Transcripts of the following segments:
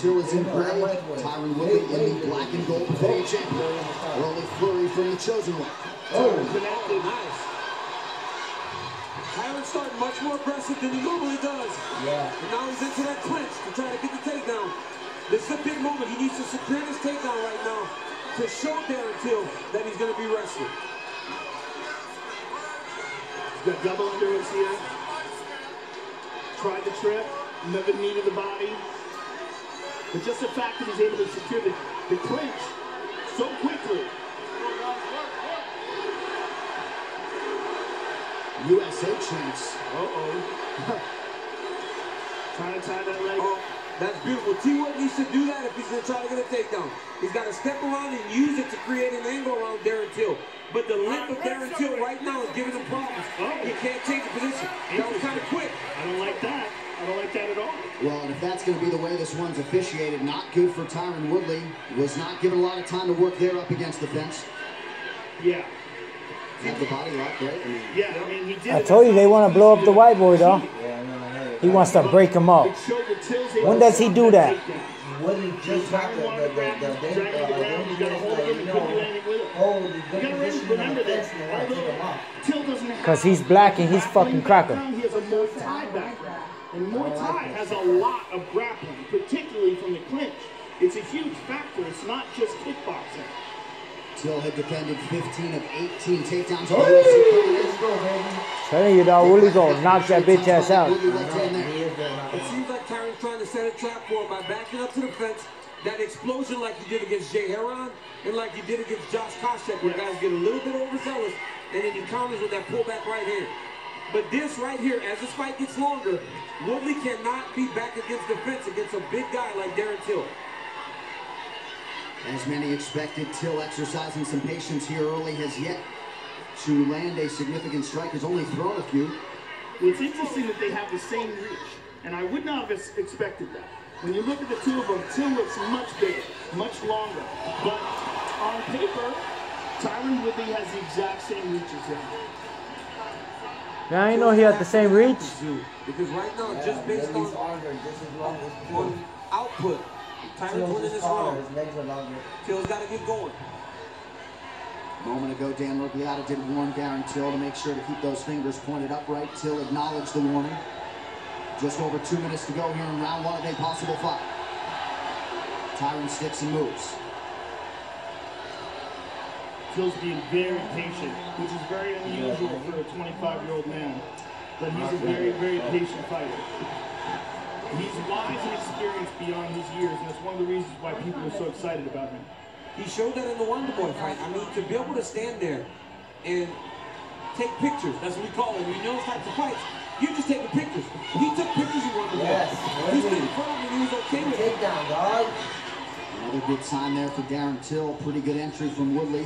Till is in gray, Tyron Woodley in the black and gold defending champion. Early flurry from the chosen one. Connected. Nice. Tyron started much more aggressive than he normally does. Yeah. And now he's into that clinch to try to get the takedown. This is a big moment. He needs to secure this takedown right now to show Darren Till that he's going to be wrestling. He's got double underhooks here. Tried the trip, never needed the body. But just the fact that he's able to secure the clinch so quickly. USA champs. Trying to tie that leg. Oh, that's beautiful. T-Wood needs to do that if he's going to try to get a takedown. He's got to step around and use it to create an angle around Darren Till. But the length of Darren Till right now is giving him problems. He can't change the position. That was kind of quick. I don't like that. I don't like that at all. Well, and if that's going to be the way this one's officiated, not good for Tyron Woodley. Was not given a lot of time to work there up against the fence. Yeah. Had the body lock, right? Yeah, I mean, he did. I told you they want to blow up the white boy, though. He wants to break him up. When does he do that? When just got Because he's black and he's fucking cracker. He has a Muay Thai background. And Muay Thai has a lot of grappling, particularly from the clinch. It's a huge factor. It's not just kickboxing. Till had defended 15 of 18 takedowns. Telling you, dog, Woodley gonna knock that bitch ass out. It seems like Tyron's trying to set a trap for him by backing up to the fence. That explosion like he did against Jay Heron and like he did against Josh Koscheck, where guys get a little bit overzealous and then he counters with that pullback right hand. But this right here, as this fight gets longer, Woodley cannot be back against the fence against a big guy like Darren Till. As many expected, Till exercising some patience here early has yet to land a significant strike. Has only thrown a few. Well, it's interesting that they have the same reach, and I would not have expected that. When you look at the two of them, Till looks much bigger, much longer. But on paper, Tyron Woodley has the exact same reach as him. Now I know he had the same reach. Because right now, just based on output, Tyron's winning this round. Till's got to get going. A moment ago, Dan Rogliata did warn Darren Till to make sure to keep those fingers pointed upright. Till acknowledged the warning. Just over 2 minutes to go here in round one of a possible fight. Tyron sticks and moves. Till's being very patient, which is very unusual for a 25-year-old man. But he's a very, very patient fighter. He's wise and experienced beyond his years, and that's one of the reasons why people are so excited about him. He showed that in the Wonder Boy fight. I mean, to be able to stand there and take pictures, that's what we call it. When you know those types of fights, you're just taking pictures. He took pictures in Wonder Boy. He stood in front of him and he was okay with it. Takedown, dog. Another good sign there for Darren Till. Pretty good entry from Woodley.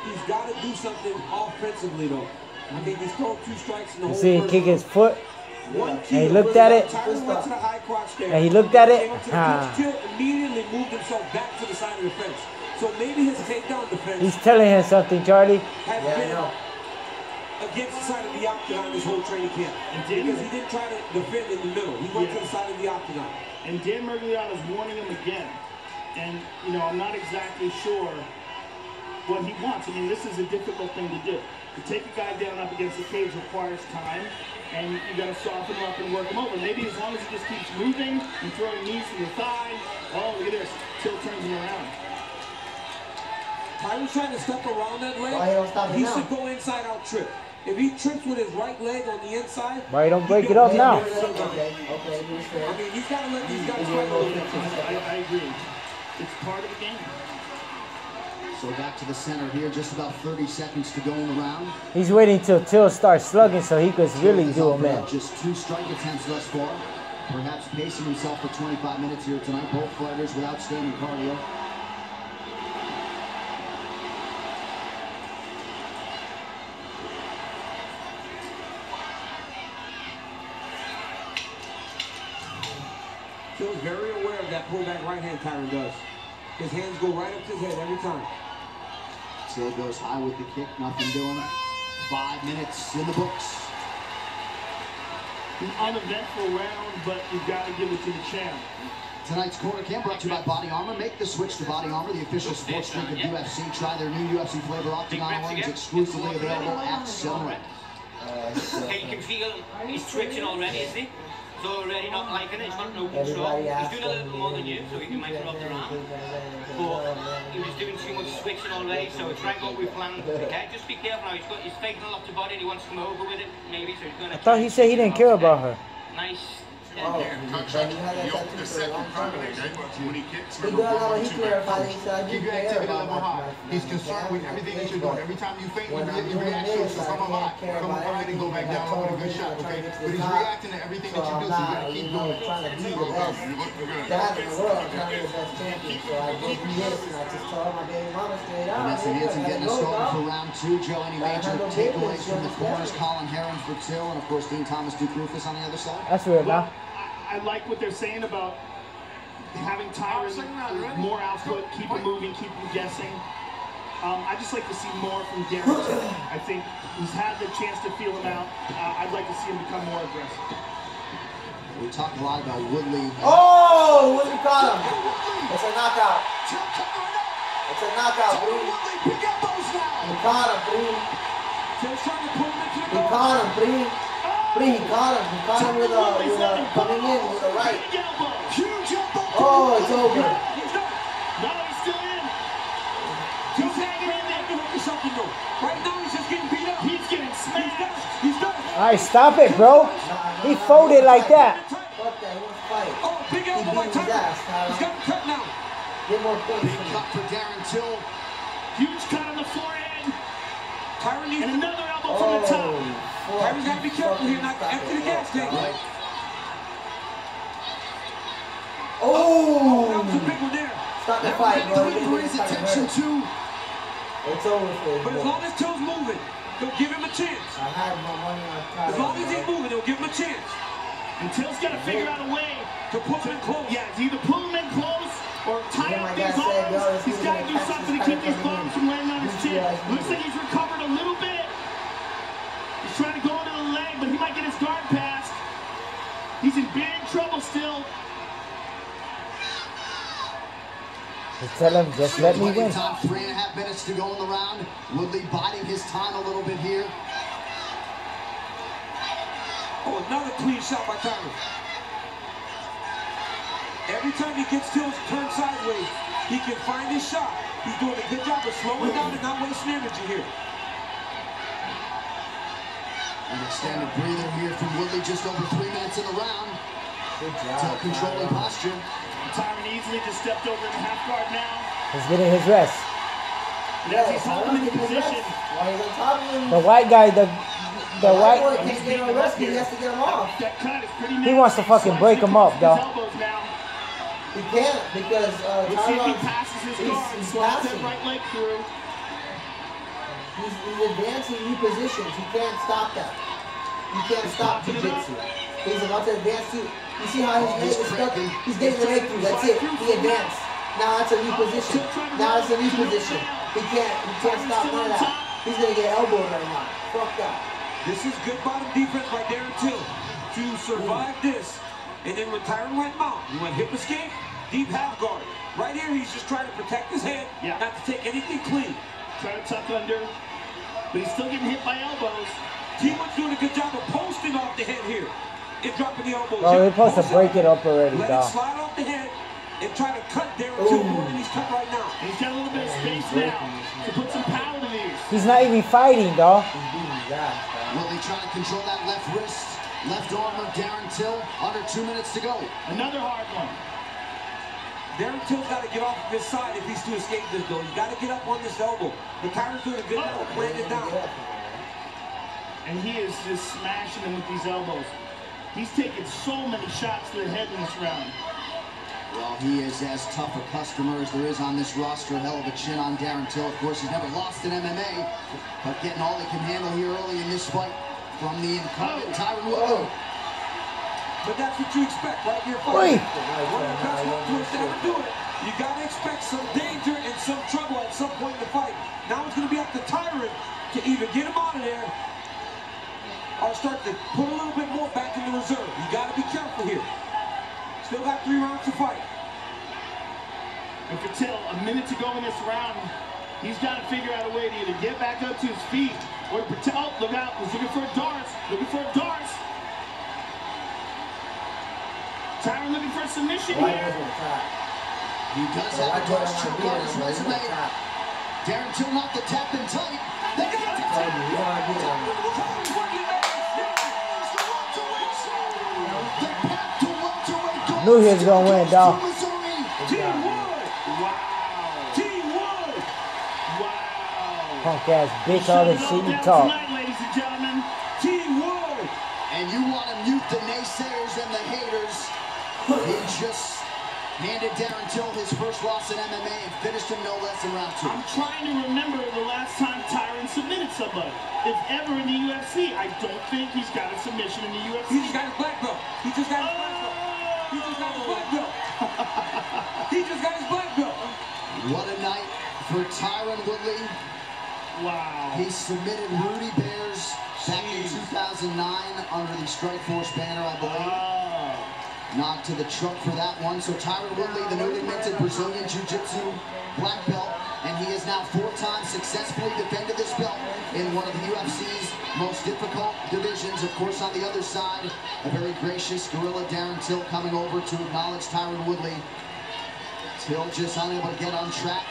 He's got to do something offensively, though. I mean, he's thrown 2 strikes in the whole You see him kick his foot? and he looked at it. And he looked at it. Till immediately moved himself back to the side of the fence. So maybe his takedown defense. He's telling him something, Charlie. Has been against the side of the octagon this whole training camp. Because he didn't try to defend in the middle. He went to the side of the octagon. And Dan Mergliata's warning him again. And, you know, I'm not exactly sure what he wants. I mean, this is a difficult thing to do. To take a guy down up against the cage requires time, and you got to soften him up and work him over. Maybe as long as he just keeps moving and throwing knees to the thigh. Oh, look at this. Till turns him around. Tyron's trying to step around that leg. Why he don't stop him He now? should go inside out trip. If he trips with his right leg on the inside. Why you don't break it up now? Okay. I mean, he's got to let these guys fight a little bit. I agree. It's part of the game. So back to the center here, just about 30 seconds to go in the round. He's waiting till Till starts slugging so he could really do a man. Just 2 strike attempts thus far. Perhaps pacing himself for 25 minutes here tonight. Both fighters with outstanding cardio. Till's very aware of that pullback right hand Tyron does. His hands go right up to his head every time. Till goes high with the kick, nothing doing. 5 minutes in the books. An uneventful round, but you've got to give it to the champ. Tonight's Corner Cam brought to you by Body Armor. Make the switch to Body Armor, the official sports drink of UFC. Try their new UFC flavor Octagon orange, exclusively available at 7-Eleven. Okay, you can feel he's twitching already, isn't he? So already not liking it, he's got no control. He's doing a little bit more than you, so he might have dropped around. But he was doing too much switching already, so try and go with plan. Okay, just be careful now. He's faking a lot to body and he wants to come over with it, maybe. So he's going to. I thought he said he didn't care about her. Nice. He does when he kicks. He clarified. He said, "Keep your activity level high." He's concerned with everything that you're doing. Every time you faint, your reaction is to come up high, come up high, and go back down with a good shot. Okay, but he's reacting to everything that you do, so you gotta keep doing. Trying to be the best dad in the world, trying to be the best champion. So I gave him this, and I just told my baby mama straight out. Vanessa Hansen getting us started for round 2. Joe, any major takeaways from the corners? Colin Herring for Till, and of course Dean Thomas, Duke Rufus on the other side. That's weird, now. I like what they're saying about having Tyron more output, keep him moving, keep him guessing. I just like to see more from Darren. I think he's had the chance to feel him out. I'd like to see him become more aggressive. We talked a lot about Woodley. Oh, Woodley caught him. It's a knockout. It's a knockout, Bree. He caught him, Bree. He caught him, Bree. Bree, he caught him. He caught him with a coming in with a right. Oh, it's over. No, he's still in. He's hanging in there. Right now, he's just getting beat up. He's getting smashed. He's done. All right, stop it, bro. He folded like that. Fuck that. He wants to fight. Oh, big He elbow by beat his Tyron. ass, Tyron. He's got him cut now. Get more points. Big cut for Darren Till. Huge cut on the forehead. Tyron needs And another elbow from the top. Tyron's got to be careful here, not to empty the gas tank. Oh! That was a big one there. Stop the fight, bro. His attention too. It's over for him. But as long as Till's moving, they'll give him a chance. I had my money on Tyron. As long as he's moving, they'll give him a chance. And Till's got to figure out a way To pull him in close. Yeah, it's either pull him in close or tie Yeah, up my these dad said, yo, arms. this He's is got to gonna do catch something to this keep fight these coming bombs in. from landing on his These chin. guys Looks need like he's recovered a little bit. He's trying to go into the leg, but he might get his guard passed. He's in big trouble still. Tell him, just let me win. Time, 3.5 minutes to go in the round. Woodley biding his time a little bit here. Oh, another clean shot by Tyron. Every time he gets Till turned sideways, he can find his shot. He's doing a good job of slowing down and not wasting energy here. An extended breather here from Woodley, just over 3 minutes in the round. Good job. Till controlling posture. Tyron easily just stepped over in the half guard now. He's getting his rest. And as he's holding in position, While he's on top of him, The white guy, the boy white, can't get no rest. He has to get him off. that cut is pretty he wants to fucking break him up, though. though. He can't because Let's see if he Tyron's passes his he's guard and slides that passing. right leg through. He's advancing new positions. He can't stop that. You can't stop jiu-jitsu. He's about to advance to. You see how his leg is stuck? He's getting the leg through. That's it. He advanced. Now that's a new position. Now it's a new position. He can't stop none of that. He's gonna get elbowed right now. Fuck that. This is good bottom defense by Darren Till to survive this. And then when Tyron went mount, he went hip escape, deep half guard. Right here, he's just trying to protect his head, not to take anything clean. Try to tuck under, but he's still getting hit by elbows. T1's doing a good job of posting off the head here and dropping the elbows. oh, they're supposed to break it up already, Let dog. it slide off the head and try to cut Darren Till more than he's cut right now. And he's got a little bit of space now to put some power to these. He's not even fighting, dog. He's beating his ass. Woodley trying to control that left wrist. Left arm of Darren Till. Under 2 minutes to go. Another hard one. Darren Till's got to get off of his side if he's to escape this, though. He's got to get up on this elbow. But Tyron's doing a good job of playing it down. And he is just smashing him with these elbows. He's taken so many shots to the head in this round. Well, he is as tough a customer as there is on this roster. Hell of a chin on Darren Till. Of course, he's never lost in MMA, but getting all he can handle here early in this fight from the incumbent Tyron Woodley. But that's what you expect right here. Oi. One of the best one-twist to ever do it. You got to expect some danger and some trouble at some point in the fight. Now it's going to be up to Tyron to either get him out of there or start to put a little bit more back in the reserve. You got to be careful here. Still got 3 rounds to fight. And for Till, a minute to go in this round, he's got to figure out a way to either get back up to his feet or to protect. Oh, look out. He's looking for a darts. Looking for a darts. Tyron looking for a submission here. He does have a darts choke on his resume. Darren Till not the tap in tight. They got to tap. Knew he was gonna win, dog. Punk ass bitch, all this shit you talk. Ladies and gentlemen, T-Wood. And you want to mute the naysayers and the haters. He just handed Darren Till his first loss in MMA and finished him no less in round 2. I'm trying to remember the last time Tyron submitted somebody. If ever in the UFC, I don't think he's got a submission in the UFC. He just got his black belt. He just got his black belt. He just got his black belt. He just got his black belt. What a night for Tyron Woodley. Wow. He submitted Rudy Bears back in 2009 under the Strikeforce banner, I believe. Knocked to the truck for that one. So Tyron Woodley, the newly minted Brazilian Jiu-Jitsu black belt, and he has now 4 times successfully defended this belt in one of the UFC's most difficult divisions. Of course, on the other side, a very gracious gorilla Darren Till coming over to acknowledge Tyron Woodley. Till just unable to get on track,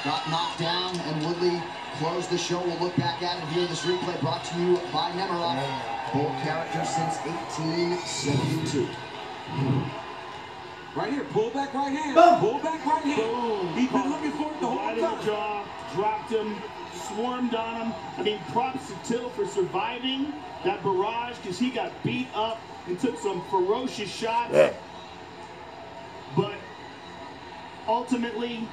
got knocked down, and Woodley closed the show. We'll look back at it here. This replay brought to you by Nemiroff, bold character since 1872. Right here, pull back right hand. Boom. Pull back right hand. Boom. He's been looking for it the whole Right in time. the jaw, dropped him, swarmed on him. I mean, props to Till for surviving that barrage because he got beat up and took some ferocious shots. Yeah. But ultimately,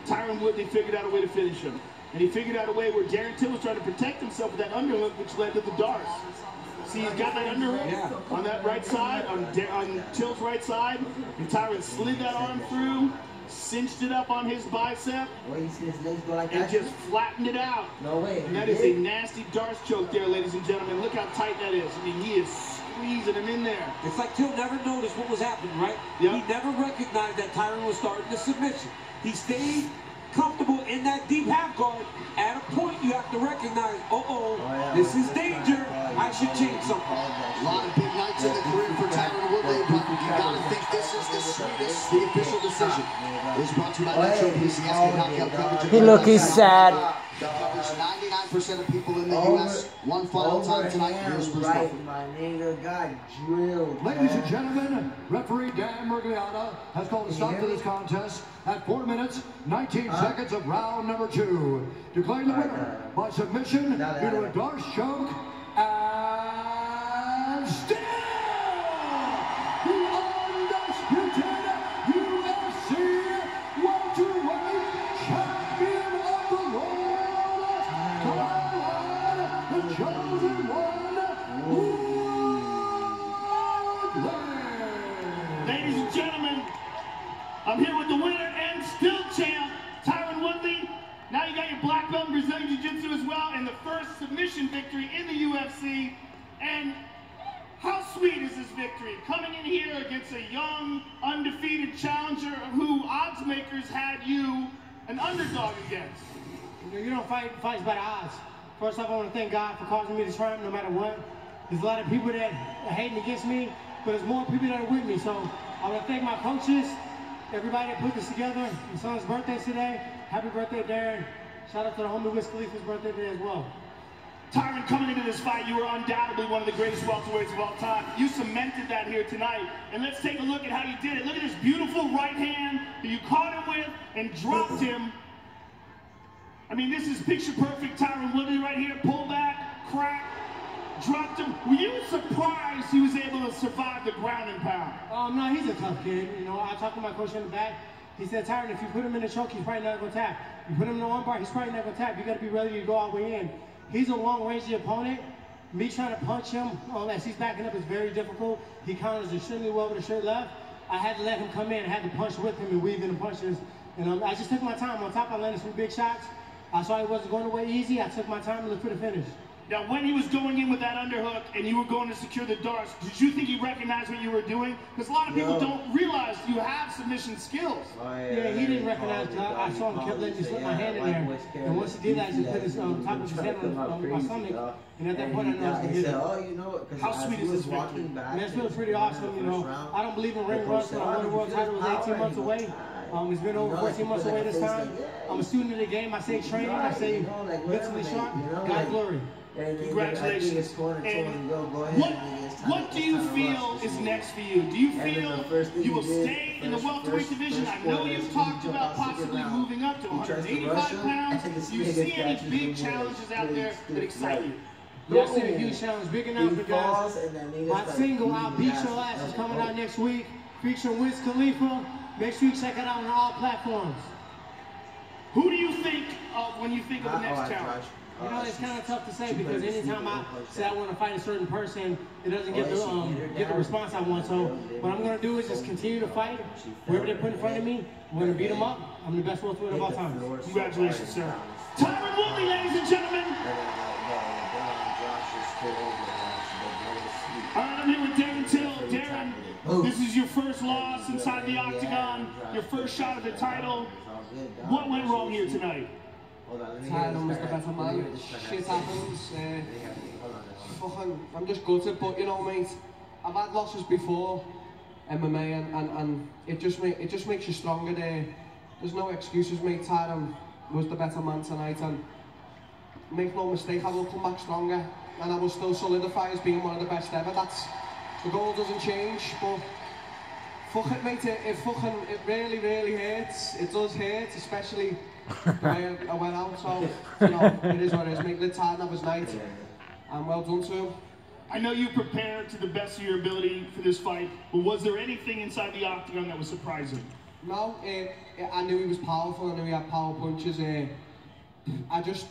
Tyron Woodley figured out a way to finish him. And he figured out a way where Darren Till was trying to protect himself with that underhook, which led to the darts. See, he's got that underhook on that right side, on Till's right side, and Tyron slid that arm through, cinched it up on his bicep, Where you see his legs go like and that? just flattened it out. No way. And that is a nasty darts choke there, ladies and gentlemen. Look how tight that is. I mean, he is squeezing him in there. It's like Till never noticed what was happening, right? Yep. He never recognized that Tyron was starting the submission. He stayed comfortable in that deep half guard. At a point, you have to recognize, this is danger. I should change something. A lot of big nights in the career for Tyron Woodley, but you gotta think this is the sweetest. The official decision is brought to you by Metro PCS. Knockout coverage of He look, he's sad. that covers 99% of people in the U.S. One final time tonight. Here's Bruce Buffer. My nigga got drilled. Ladies and gentlemen, referee Dan Murgliata has called a stop to this contest at 4 minutes, 19 seconds of round number 2. Declaring the winner by submission due to a darts choke and still the undisputed UFC welterweight champion of the world, Tyron, the chosen one, Woodley. Ladies and gentlemen, I'm here with the winner and still champ, Tyron Woodley. Now you got your black belt in Brazilian Jiu-Jitsu as well, and the first submission victory in the UFC. And how sweet is this victory? Coming in here against a young, undefeated challenger who odds makers had you an underdog against. You don't fight fights by the odds. First off, I want to thank God for causing me to triumph no matter what. There's a lot of people that are hating against me, but there's more people that are with me. So I want to thank my coaches, everybody that put this together. My son's birthday's today. Happy birthday, Darren. Shout out to the homie Wiz Khalifa's birthday today as well. Tyron, coming into this fight, you were undoubtedly one of the greatest welterweights of all time. You cemented that here tonight. And let's take a look at how you did it. Look at this beautiful right hand that you caught him with and dropped him. I mean, this is picture perfect Tyron Woodley right here. Pull back, crack, dropped him. Were you surprised he was able to survive the ground and pound? No, he's a tough kid. You know, I talked to my coach in the back. He said, Tyron, if you put him in the choke, he's probably not going to tap. You put him in the arm bar, he's probably not going to tap. You got to be ready to go all the way in. He's a long-range opponent. Me trying to punch him as he's backing up is very difficult. He counters extremely well with a straight left. I had to let him come in. I had to punch with him and weave in the punches. And I just took my time. On top, I landed some big shots. I saw it wasn't going away easy. I took my time and looked for the finish. Now, when he was going in with that underhook and you were going to secure the darts, did you think he recognized what you were doing? Because a lot of people don't realize you have submission skills. Yeah, he didn't recognize. I saw him kept letting me slip my hand in there, and once he did that, he just put his top of his hand on my stomach, and at that point I know I was gonna hit it. How sweet is this victory? Man, it feels pretty awesome. You know, I don't believe in ring rust, but I won the world title was 18 months away. It's been over 14 months away this time. I'm a student of the game. I say training. I say mentally sharp. God glory. Congratulations. And what do you feel is next for you? Do you feel you will stay in the welterweight division? I know you've talked about possibly moving up to 185 pounds. Do you see any big challenges out there that excite you? Yeah, I see a huge challenge, big enough because my single, I'll Beat Your Ass, is coming out next week, featuring Wiz Khalifa. Make sure you check it out on all platforms. Who do you think of when you think of the next challenge? You know, it's kind of tough to say because anytime I say I want to fight a certain person, it doesn't get the response I want. So what I'm going to do is just continue to fight. Whoever they put in front of me, I'm going to beat them up. I'm the best welterweight of all time. Congratulations, sir. Tyron Woodley, ladies and gentlemen. All right, I'm here with Darren Till. Darren, this is your first loss inside the octagon, your first shot at the title. What went wrong here tonight? Tyron was the better man. Shit happens. I'm just gutted, but you know, mate, I've had losses before, MMA, and it just makes you stronger. There's no excuses, mate. Tyron was the better man tonight, and make no mistake, I will come back stronger, and I will still solidify as being one of the best ever. The goal doesn't change, but fuck it, mate. It really hurts. It does hurt, especially the way I went out. So you know, it is what it is, mate. Let Tyron have his night, and well done to him. I know you prepared to the best of your ability for this fight, but was there anything inside the octagon that was surprising? No, I knew he was powerful. I knew he had power punches. I just,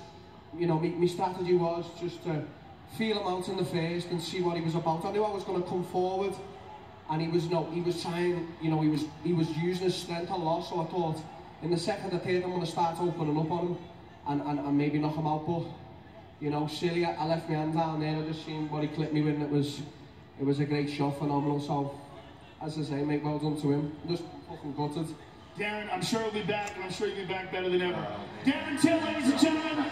you know, my strategy was just to feel him out in the first and see what he was about. I knew I was going to come forward, and he was trying, you know, he was using his strength a lot. So I thought, in the second or third, I'm going to start opening up on him and maybe knock him out. But you know, silly, I left my hand down there. I just seen what he clipped me with, and it was a great shot, phenomenal. So, as I say, mate, well done to him. I'm just fucking gutted. Darren, I'm sure he'll be back, and I'm sure you'll be back better than ever. Darren Till, ladies and gentlemen.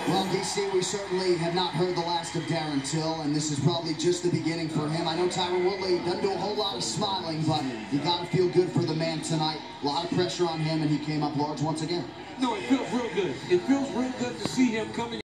Well, DC, we certainly have not heard the last of Darren Till, and this is probably just the beginning for him. I know Tyron Woodley doesn't do a whole lot of smiling, but you got to feel good for the man tonight. A lot of pressure on him, and he came up large once again. No, it feels real good. It feels real good to see him coming.